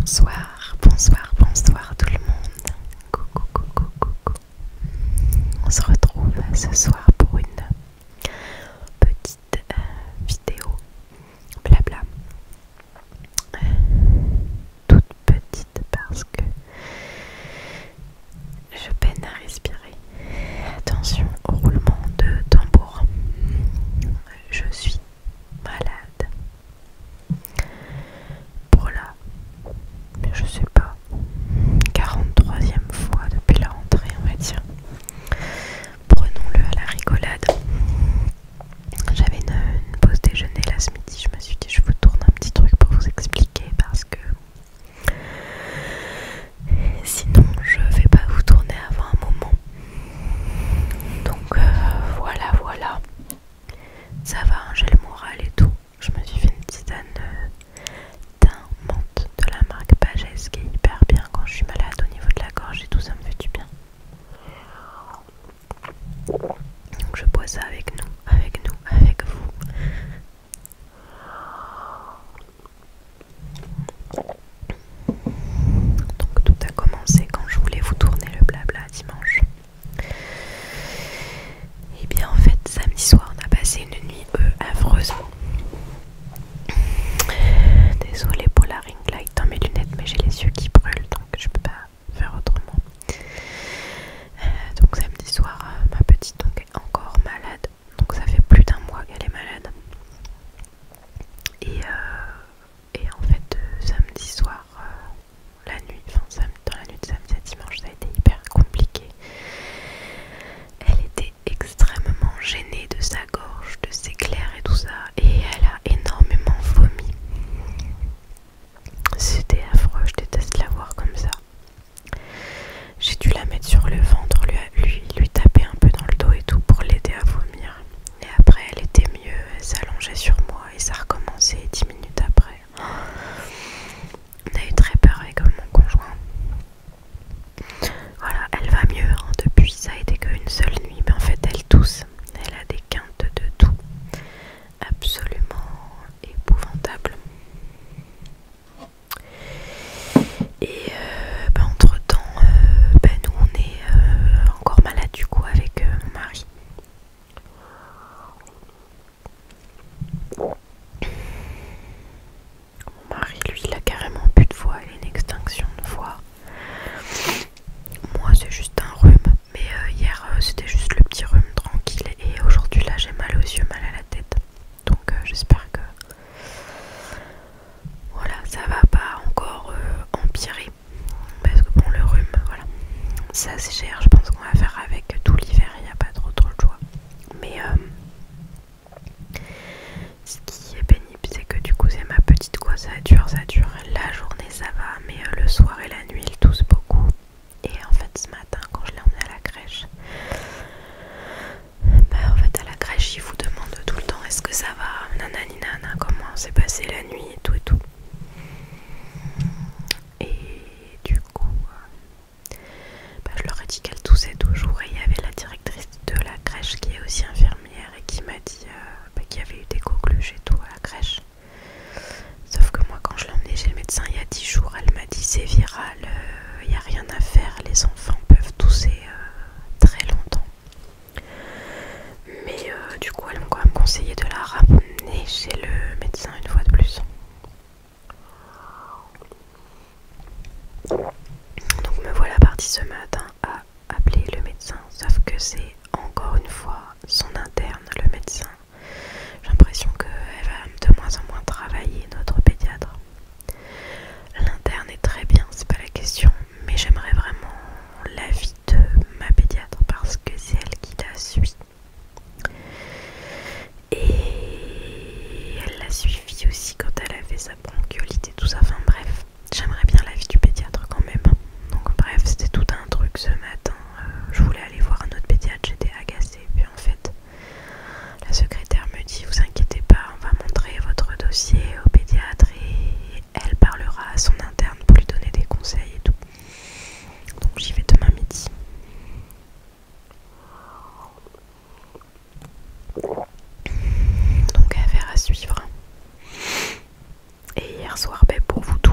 Bonsoir, bonsoir, bonsoir tout le monde. Coucou, coucou, coucou. On se retrouve ce soir pour une petite vidéo blabla. Toute petite parce que je peine à respirer. Attention au roulement de tambour. Je suis malade. Pour la, je sais pas, 43e fois depuis la rentrée, on va dire. Prenons-le à la rigolade. J'avais une pause déjeuner là ce midi, je me suis dit je vous tourne un petit truc pour vous expliquer parce que sinon je vais pas vous tourner avant un moment. Donc voilà, ça va, hein, j'ai le moral et tout. Je me suis fait une tisane thym menthe de la marque Pagès qui est hyper bien quand je suis malade au niveau de la gorge et tout, ça me fait du bien. Donc je bois ça avec nous, avec vous. Donc tout a commencé quand je voulais vous tourner le blabla dimanche. Et bien en fait samedi soir on a passé une nuit affreuse. Désolée pour la ring light dans mes lunettes mais j'ai les yeux qui brûlent donc je peux pas faire autrement. Donc samedi soir ma petite donc est encore malade. Donc ça fait plus d'un mois qu'elle est malade. Et en fait samedi soir, la nuit, dans la nuit de samedi à dimanche ça a été hyper compliqué. Elle était extrêmement gênée de sa gorge, de ses clairs et tout ça, et elle a énormément vomi. C'était affreux, je déteste la voir comme ça. J'ai dû la mettre sur le ventre, lui taper un peu dans le dos et tout pour l'aider à vomir. Et après elle était mieux, elle s'allongeait sur moi et ça recommençait 10 minutes après. On a eu très peur avec mon conjoint. Voilà, elle va mieux, hein. Depuis ça a été qu'une seule nuit, mais en fait elle tousse, elle a des quintes de toux absolument épouvantables. Et entre temps, nous on est encore malade du coup avec mon mari. Mon mari lui il a carrément plus de voix, il a une extinction de voix. Moi c'est juste un rhume, mais hier c'était juste le petit rhume tranquille et aujourd'hui là j'ai mal aux yeux, mal à la tête. Donc j'espère que voilà ça va pas encore empirer parce que bon le rhume voilà ça c'est cher, je pense qu'on va faire avec tout l'hiver, il n'y a pas trop le choix. Mais ce qui est pénible c'est que du coup c'est ma petite quoi, ça dure, la journée ça va mais le soir et la nuit il tousse beaucoup. Et en fait ce matin quand je l'ai emmené à la crèche, en fait à la crèche ils vous demandent tout le temps est-ce que ça va, nanani nana, comment s'est passée la nuit et tout. Et du coup je leur ai dit qu'elle toussait toujours et il y avait la directrice de la crèche qui est aussi infirmière et qui m'a dit qu'il y avait eu des coqueluches et tout à la crèche. Sauf que moi quand je l'ai emmenée chez le médecin il y a 10 jours, elle m'a dit c'est viral, il n'y a rien à faire, les enfants peuvent tousser très longtemps. Mais du coup elles m'ont quand même conseillé de la ramener chez le médecin une fois de plus. Donc me voilà partie ce matin à appeler le médecin, sauf que c'est encore une fois son interne, le médecin. J'ai l'impression qu'elle va de moins en moins travailler, notre pédiatre. L'interne est très bien, c'est pas la question, mais j'aimerais vraiment l'avis de ma pédiatre parce que c'est elle qui la suit. Et elle l'a suivi aussi quand elle avait sa bronchiolite et tout ça, enfin bref, j'aimerais bien l'avis du pédiatre quand même. Donc bref, c'était tout un truc ce matin, je voulais aller voir un autre pédiatre, j'étais agacée, puis en fait la secrétaire me dit vous inquiétez pas, on va montrer votre dossier au pédiatre et elle parlera à son interne pour lui donner des conseils et tout. Donc j'y vais demain midi. Donc affaire à suivre. Et hier soir, pour vous tout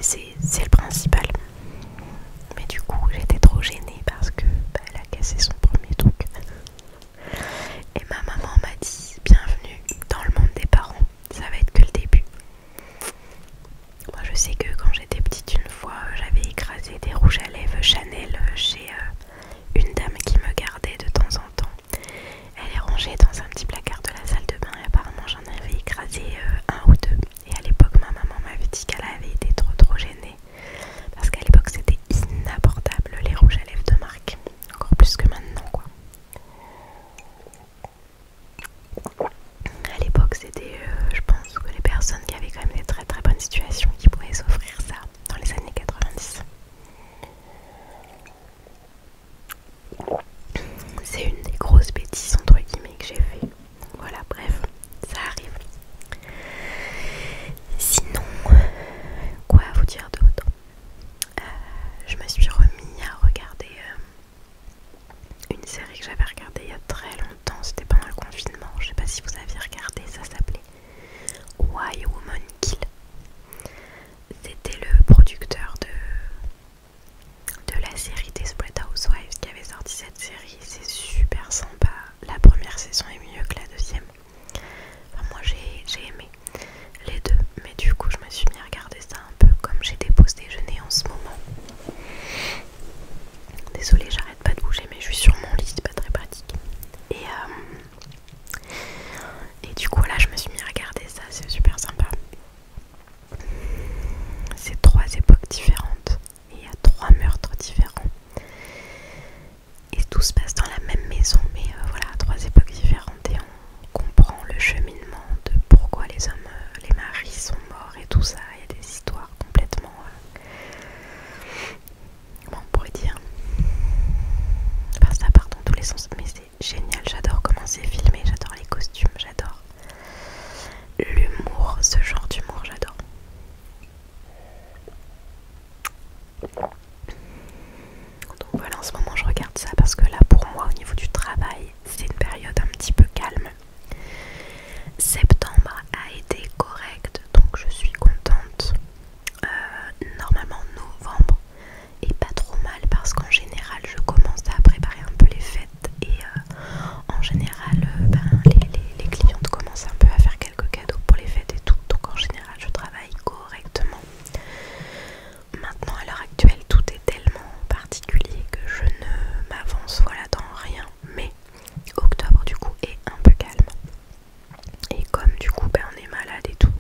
et c'est le principal. Mais du coup j'étais trop gênée parce que elle a cassé son premier truc. Et ma maman m'a dit bienvenue dans le monde des parents, ça va être que le début. Moi je sais que quand j'étais petite une fois j'avais écrasé des rouges à lèvres Chanel chez une dame qui me gardait de temps en temps. Elle est rangée dans un petit placard de la salle de bain et apparemment j'en avais écrasé un ou deux. Et à l'époque ma maman m'avait dit qu'elle avait été trop gênée parce qu'à l'époque c'était inabordable les rouges à lèvres de marque, encore plus que maintenant quoi. À l'époque c'était je pense que les personnes qui avaient quand même des très bonnes situations qui pouvaient s'offrir ça dans les années 90. C'est une des grosses bêtises entre guillemets que j'ai fait. Voilà, bref, ça arrive. Sinon, quoi vous dire d'autre? Je me suis remis à regarder une série que j'avais regardée il y a très longtemps, c'était pendant le confinement, je sais pas si vous aviez regardé, ça s'appelait Why Women Kill. C'était le producteur de la série Desperate Housewives qui avait sorti cette série. C'est super sympa, la première saison est mieux que la deuxième. Enfin, moi j'ai aimé les deux, mais du coup je me suis mis à regarder ça un peu comme j'ai des pauses déjeuner en ce moment. Désolée, j'arrête pas de bouger mais je suis sur mon lit, c'est pas très pratique. Et du coup là je me suis mis à regarder ça, c'est super sympa. C'est 3 époques différentes et il y a 3 meurtres différents. Et tout se passe dans la même maison, mais voilà, 3 époques différentes et on comprend le cheminement de pourquoi les hommes, les maris sont morts et tout ça. Il y a des histoires complètement, comment on pourrait dire, enfin ça part dans tous les sens, mais c'est génial, j'adore comment c'est filmé, j'adore les costumes, j'adore l'humour, ce genre d'humour, j'adore. Donc voilà, en ce moment je regarde ça parce que là pour moi au niveau du travail c'est une période un petit peu calme. Septembre a été correct donc je suis contente. Normalement novembre est pas trop mal parce qu'en général je commence à préparer un peu les fêtes et en général les clientes commencent un peu à faire quelques cadeaux pour les fêtes et tout, donc en général je travaille correctement. Maintenant à l'heure actuelle tout est tellement particulier que je ne m'avance voilà dans rien, mais octobre du coup est un peu calme et comme du coup on est malade et tout,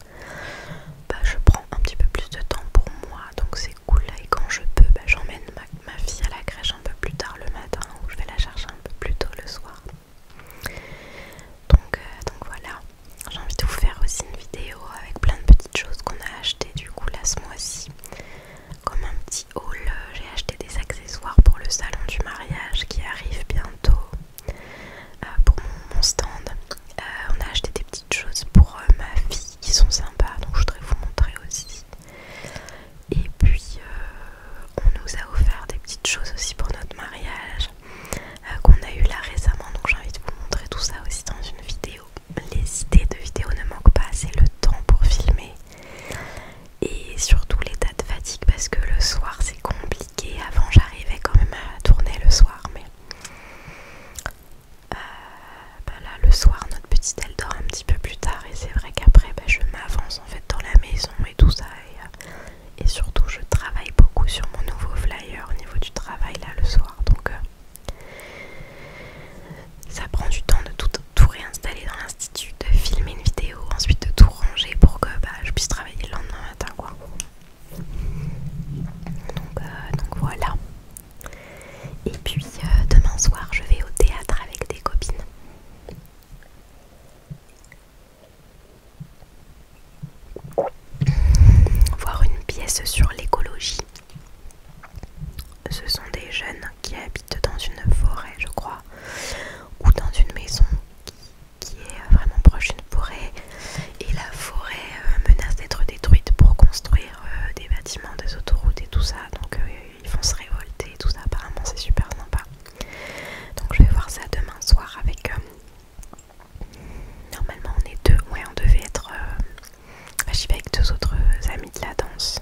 je prends un petit peu plus de temps pour moi donc c'est cool et quand je peux j'emmène ma fille à la crèche un peu plus tard le matin ou je vais la chercher un peu plus tôt le soir. Donc voilà, j'ai envie de vous faire aussi une vidéo avec plein de petites choses qu'on a achetées du coup là ce mois-ci. Comme un petit haul, j'ai acheté des accessoires pour le salon du mariage qui arrive bientôt pour mon stand. On a acheté des petites choses pour ma fille qui sont sympas, donc je voudrais vous montrer aussi. Et puis on nous a offert des petites choses aussi pour notre mariage qu'on a eu là récemment, donc j'ai envie de vous montrer tout ça aussi dans une vidéo. Les idées de vidéos ne manquent pas, c'est le temps pour filmer et surtout l'état de fatigue parce que le soir c'est compliqué. Avant j'arrivais quand même à tourner le soir, mais là le soir notre petite elle dort un petit peu plus tard et c'est vrai qu'après je m'avance en fait dans la maison et tout ça et surtout je travaille beaucoup sur mon nouveau flyer au niveau du travail là le soir, donc ça prend du temps de tout réinstaller dans l'institut, de filmer une vidéo, ensuite de tout ranger pour que je puisse travailler le lendemain matin quoi. Donc voilà. Et puis demain soir je vais au théâtre avec des copines. Voir une pièce sur l'écologie. Ce sont des jeunes qui habitent dans une forêt je crois, ou dans une maison qui est vraiment proche d'une forêt et la forêt menace d'être détruite pour construire des bâtiments, des autoroutes et tout ça, donc ils vont se révolter et tout ça, apparemment c'est super sympa. Donc je vais voir ça demain soir avec normalement on est 2, ouais on devait être j'y vais avec 2 autres amis de la danse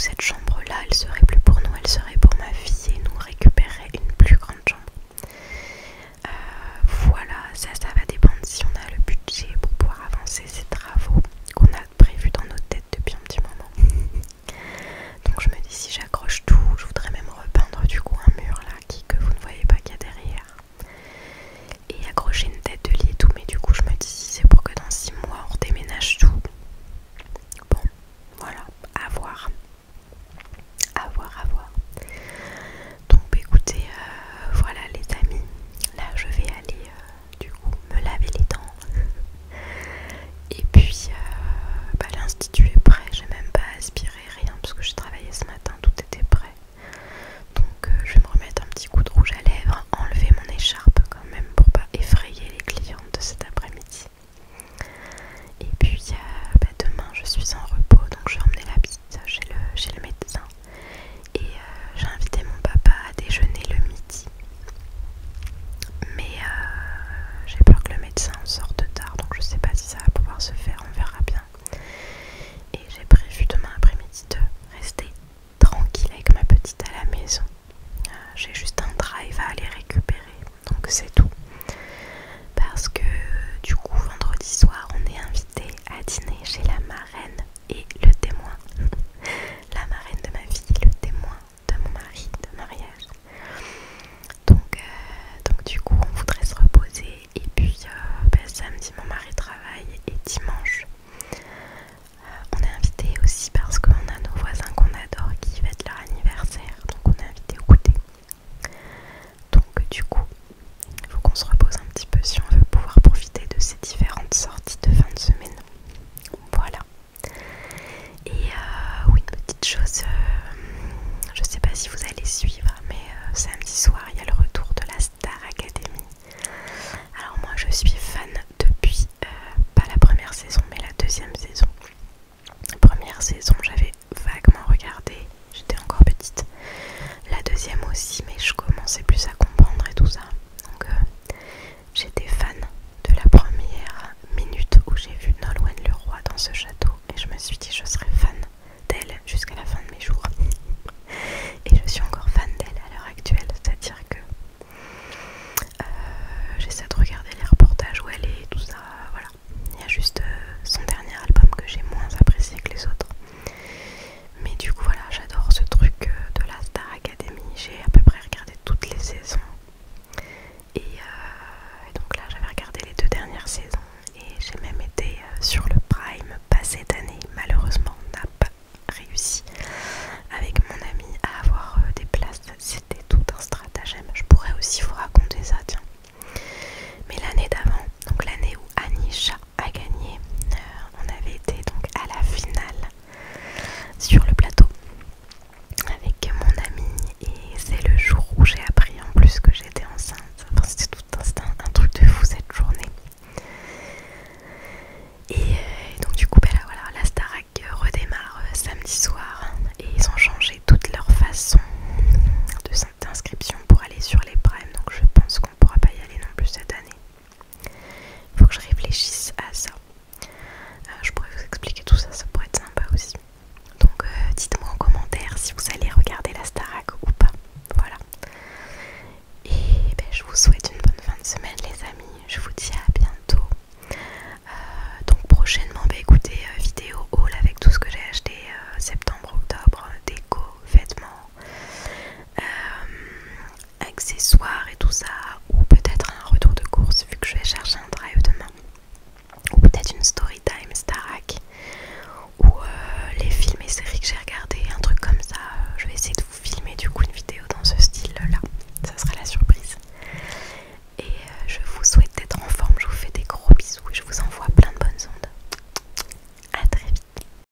cette chambre-là, elle serait plus pour nous, elle serait pour ma fille et nous récupérerait une plus grande chambre. Voilà, ça va dépendre si on a le budget pour pouvoir avancer ces travaux qu'on a prévus dans notre tête depuis un petit moment. Donc je me dis, si j'accroche tout, je voudrais même repeindre du coup un mur là que vous ne voyez pas qu'il y a derrière. Et accrocher une tête de lit et tout, mais du coup je me dis, si c'est pour que dans 6 mois on redéménage tout. Bon, voilà, à voir. À voir, à voir. Donc écoutez, voilà les amis, là je vais aller du coup me laver les dents. Et puis l'institut est prêt, j'ai même pas aspiré rien parce que j'ai travaillé ce matin, tout était prêt. Donc je vais me remettre un petit coup de rouge à lèvres, enlever mon écharpe quand même pour pas effrayer les clientes de cet après-midi. Et puis demain je suis en repos, donc je vais emmener la petite chez le médecin. Et j'ai invité mon papa à déjeuner le midi. Mais j'ai peur que le médecin en sorte tard, donc je sais pas si ça va pouvoir se faire, on verra bien. Et j'ai prévu demain après-midi de rester tranquille avec ma petite à la maison. J'ai juste un drive à aller récupérer, donc c'est tout. Parce que du coup vendredi soir on est invité à dîner chez la marraine et le témoin. La marraine de ma fille, le témoin de mon mari de mariage. Donc du coup on voudrait se reposer. Et puis samedi mon mari travaille et dimanche on est invité aussi parce qu'on a nos voisins qu'on adore qui fêtent leur anniversaire. Donc on est invité au goûter. Donc du coup il faut qu'on se repose un petit peu si on veut pouvoir profiter de ces différentes sorties de fin de semaine. Voilà. Et oui, une petite chose, je sais pas si vous allez suivre, mais samedi soir il y a le retour de la Star Academy. Alors moi je suis fan depuis, pas la première saison mais la deuxième saison. Première saison j'avais vaguement regardé, j'étais encore petite. La deuxième aussi, mais je commençais plus à comprendre et tout ça. Donc j'étais fan de la première minute où j'ai vu Nolwenn Leroy dans ce château. Et je me suis dit je serais fan d'elle jusqu'à la fin de mes jours. Et je suis encore fan d'elle à l'heure actuelle. C'est-à-dire que j'essaie de regarder les reportages où elle est et tout ça. Voilà. Il y a juste son dernier album que j'ai moins apprécié que les autres. Mais du coup voilà, j'adore ce truc de la Star Academy. J'ai à peu près regardé toutes les saisons. Et donc là j'avais regardé les 2 dernières saisons. Et j'ai même été sur le Prime pas cette année. Malheureusement on n'a pas réussi avec mon ami à avoir des places. C'était tout un stratagème. Je pourrais aussi vous raconter ça, tiens. Mais l'année d'avant, donc l'année où Anisha a gagné, on avait été donc à la finale sur le plateau avec mon ami. Et c'est le jour où j'ai appris en plus que j'étais enceinte. Enfin c'était un truc de fou cette journée. Et donc du coup là, voilà, la Starac redémarre samedi soir. Et ils ont changé toute leur façon d'inscription pour aller sur les primes. Donc je pense qu'on pourra pas y aller non plus cette année. Faut que je réfléchisse à ça. Je pourrais vous expliquer tout ça, ça pourrait être sympa aussi. Donc dites-moi en commentaire si vous allez